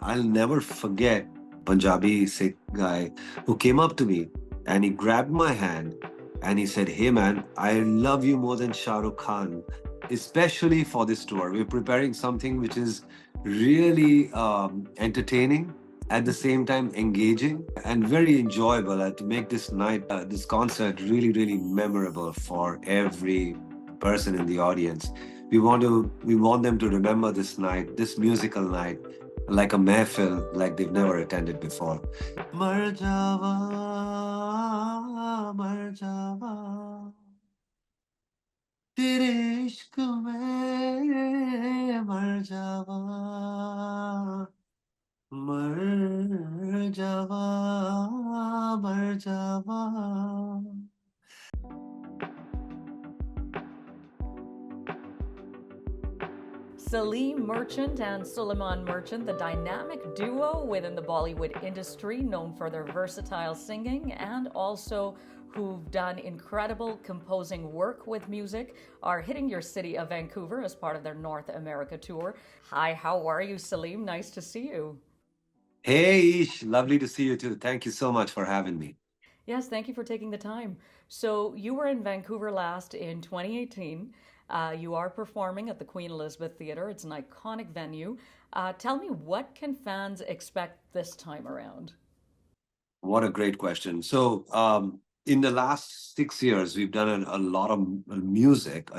I'll never forget Punjabi Sikh guy who came up to me and he grabbed my hand and he said, "Hey man, I love you more than Shah Rukh Khan, especially for this tour. We're preparing something which is really entertaining, at the same time engaging and very enjoyable to make this night, this concert really memorable for every person in the audience. We want them to remember this night, this musical night, like a mehfil, like they've never attended before. Mar jawa, mar jawa, तेरे इश्क में मर जावा मर जावा मर जावा. Salim Merchant and Suleiman Merchant, the dynamic duo within the Bollywood industry, known for their versatile singing and also who've done incredible composing work with music, are hitting your city of Vancouver as part of their North America tour. Hi, how are you, Salim? Nice to see you. Hey Ish, lovely to see you too. Thank you so much for having me. Yes, thank you for taking the time. So, you were in Vancouver last in 2018. You are performing at the Queen Elizabeth Theatre. It's an iconic venue. Tell me, what can fans expect this time around? What a great question. In the last 6 years, we've done a lot of music.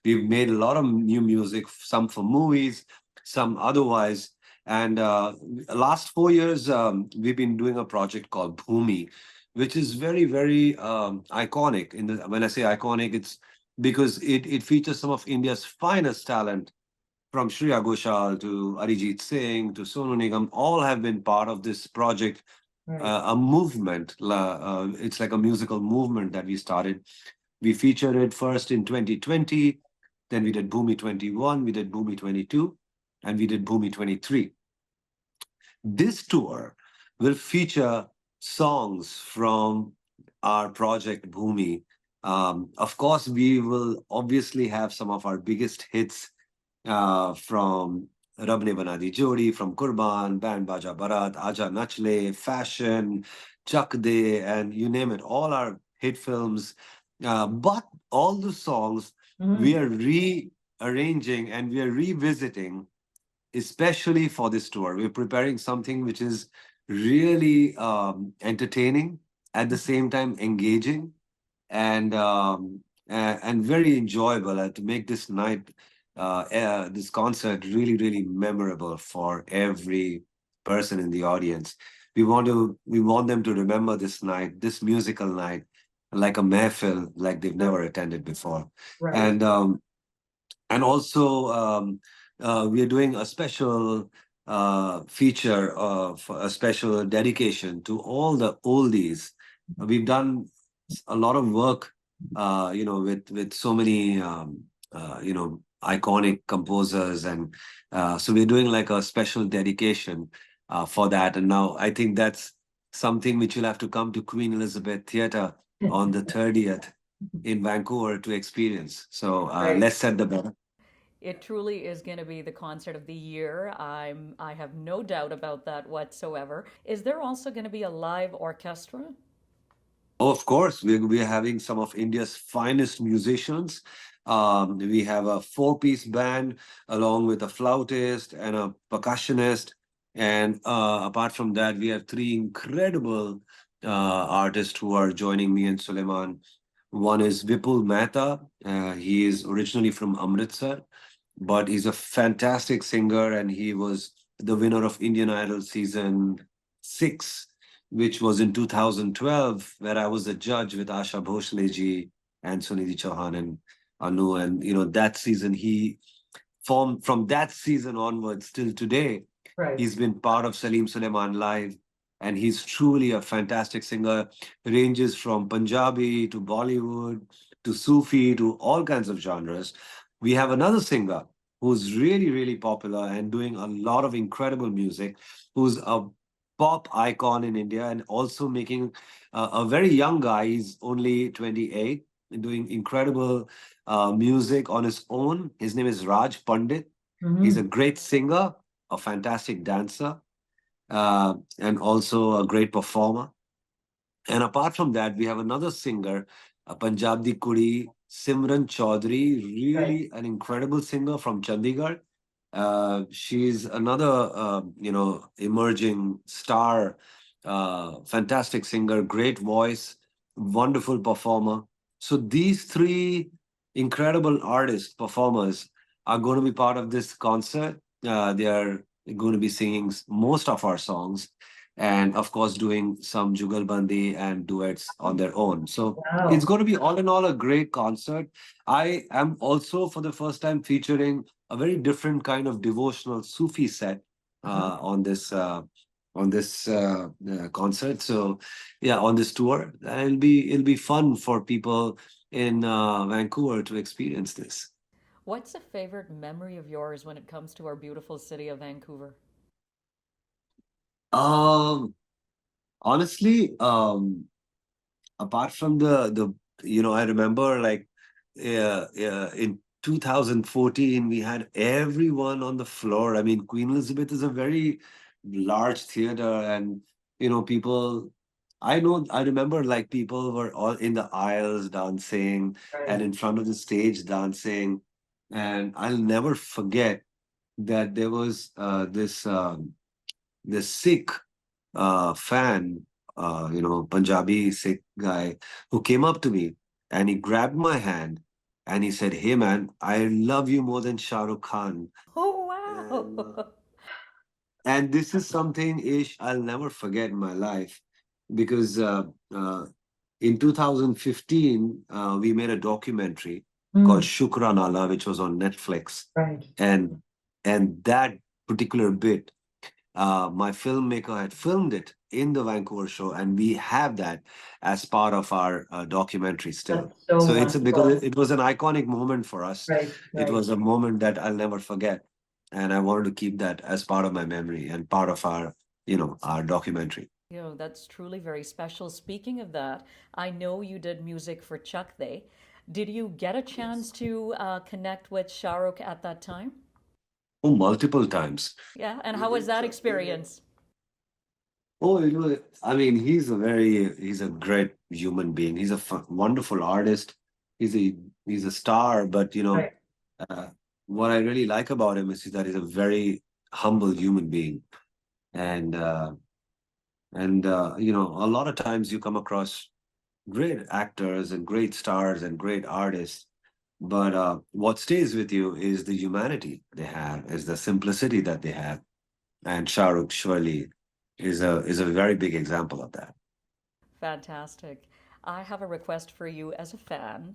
We've made a lot of new music, some for movies, some otherwise. And last 4 years, we've been doing a project called Bhumi, which is very iconic. When I say iconic, it's because it features some of India's finest talent, from Shreya Ghoshal to Arijit Singh to Sonu Nigam. All have been part of this project, a movement. It's like a musical movement that we started. We featured it first in 2020, then we did Bhumi 21, we did Bhumi 22, and we did Bhumi 23. This tour will feature songs from our project Bhumi. Of course, we will obviously have some of our biggest hits from Rab Ne Bana Di Jodi, from Kurban, Band Baja Barat, Aja Nachle, Fashion, Chak De, and you name it, all our hit films. But all the songs we are rearranging and we are revisiting, especially for this tour. We're preparing something which is really entertaining, at the same time engaging, and very enjoyable to make this night, this concert really memorable for every person in the audience. We want them to remember this night, this musical night, like a mehfil, like they've never attended before. And also, we are doing a special feature of a special dedication to all the oldies. We've done a lot of work, with so many, iconic composers, and so we're doing like a special dedication for that. And now I think that's something which you'll have to come to Queen Elizabeth Theatre on the 30th in Vancouver to experience. So let's set the bar. It truly is going to be the concert of the year. I have no doubt about that whatsoever. Is there also going to be a live orchestra? Oh, of course, we're having some of India's finest musicians. We have a four-piece band along with a flautist and a percussionist. And apart from that, we have three incredible artists who are joining me and Suleiman. One is Vipul Mehta. He is originally from Amritsar, but he's a fantastic singer, and he was the winner of Indian Idol season 6, which was in 2012, where I was a judge with Asha Bhosle ji and Sunidhi Chauhan and Anu. And that season, he formed from that season onwards till today. He's been part of Salim Suleiman Live, and he's truly a fantastic singer. Ranges from Punjabi to Bollywood to Sufi to all kinds of genres. We have another singer who's really popular and doing a lot of incredible music, who's a pop icon in India and also making a very young guy. He's only 28, doing incredible music on his own. His name is Raj Pandit. He's a great singer, a fantastic dancer, and also a great performer. And apart from that, we have another singer, a Punjabi Kudi, Simran Chaudhary, really an incredible singer from Chandigarh. She's another, emerging star, fantastic singer, great voice, wonderful performer. So these three incredible artists, performers, are going to be part of this concert. They are going to be singing most of our songs, and of course doing some jugalbandi and duets on their own. So it's going to be all in all a great concert. I am also for the first time featuring a very different kind of devotional Sufi set on this concert. So yeah, on this tour, and it'll be fun for people in Vancouver to experience this. What's a favorite memory of yours when it comes to our beautiful city of Vancouver? Um, Honestly, apart from the I remember, like, in 2014 we had everyone on the floor. I mean, Queen Elizabeth is a very large theater, and people, I remember, like, people were all in the aisles dancing and in front of the stage dancing. And I'll never forget that there was this Sikh fan, Punjabi Sikh guy, who came up to me and he grabbed my hand and he said, "Hey man, I love you more than Shah Rukh Khan." Oh, And wow. and this is something, Ish, I'll never forget in my life, because in 2015 we made a documentary called Shukran Allah, which was on Netflix, and that particular bit, my filmmaker had filmed it in the Vancouver show, and we have that as part of our documentary still. So it's because it was an iconic moment for us. It was a moment that I'll never forget, and I wanted to keep that as part of my memory and part of our documentary. That's truly very special. Speaking of that, I know you did music for Chuck Day. Did you get a chance Yes. to connect with Shah Rukh at that time? Oh, multiple times. Yeah, and We how was did that some. experience? Oh, I mean, he's a great human being. He's a wonderful artist. He's a he's a star, but uh, what I really like about him is that he's a very humble human being, and a lot of times you come across great actors and great stars and great artists, but what stays with you is the humanity they have, is the simplicity that they have, and Shah Rukh surely is a very big example of that. Fantastic. I have a request for you as a fan.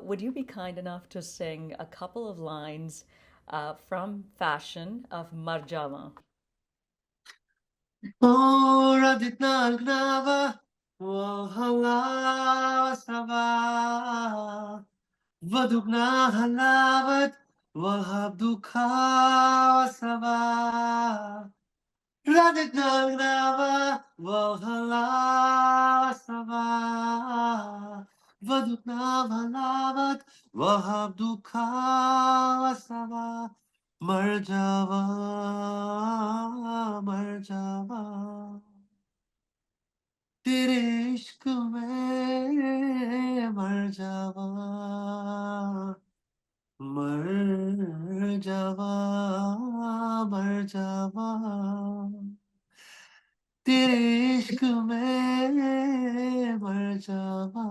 Would you be kind enough to sing a couple of lines from Fashion of Marjava? Ora ditnalgnava, wahala sava, vadugna halavat, wahabdukha sava. Raditnalgnava, wahala sava, vadugna halavat, wahabdukha sava. Marjava, Marjava, तेरे इश्क में मर जावा, मर जावा, मर जावा, तेरे इश्क में मर जावा.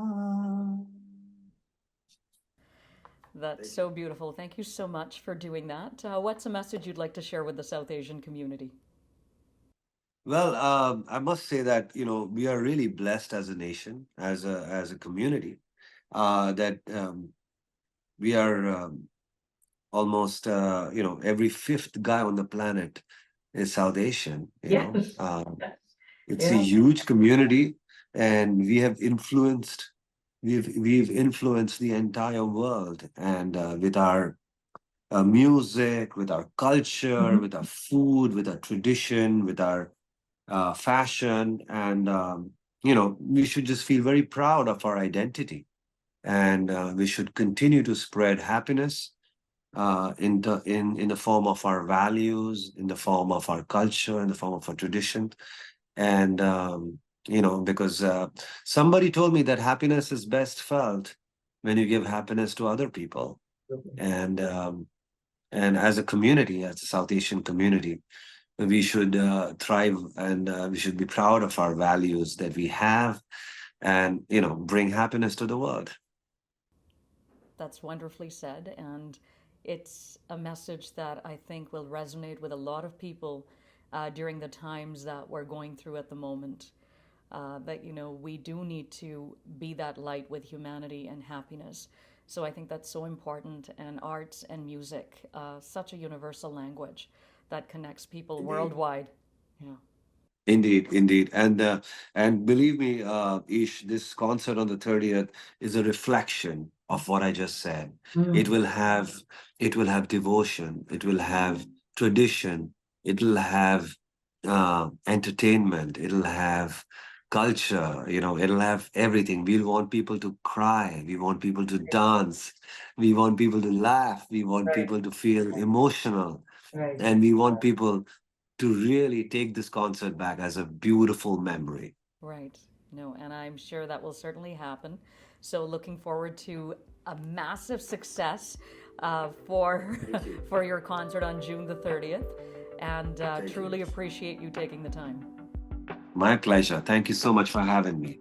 That's Thank you. so beautiful. Thank you so much for doing that. What's a message you'd like to share with the South Asian community? Well, I must say that we are really blessed as a nation, as a community, that we are almost every fifth guy on the planet is South Asian. It's a huge community, and we've influenced the entire world, and with our music, with our culture, with our food, with our tradition, with our fashion, and we should just feel very proud of our identity, and we should continue to spread happiness, in the form of our values, in the form of our culture, in the form of our tradition. And because somebody told me that happiness is best felt when you give happiness to other people. And as a community, as a South Asian community, we should thrive, and we should be proud of our values that we have, and bring happiness to the world. That's wonderfully said. And it's a message that I think will resonate with a lot of people during the times that we're going through at the moment. That, we do need to be that light with humanity and happiness. So I think that's so important. And arts and music, such a universal language that connects people Indeed. worldwide. Yeah. Indeed, indeed, and believe me, Ish, this concert on the 30th is a reflection of what I just said. It will have, it will have devotion, it will have tradition, it will have entertainment, it'll have culture. It'll have everything. We want people to cry, we want people to dance, we want people to laugh, we want people to feel emotional, and we want people to really take this concert back as a beautiful memory. Right. No, and I'm sure that will certainly happen. So looking forward to a massive success for Thank you. for your concert on June the 30th, and Thank you. truly appreciate you taking the time. My pleasure. Thank you so much for having me.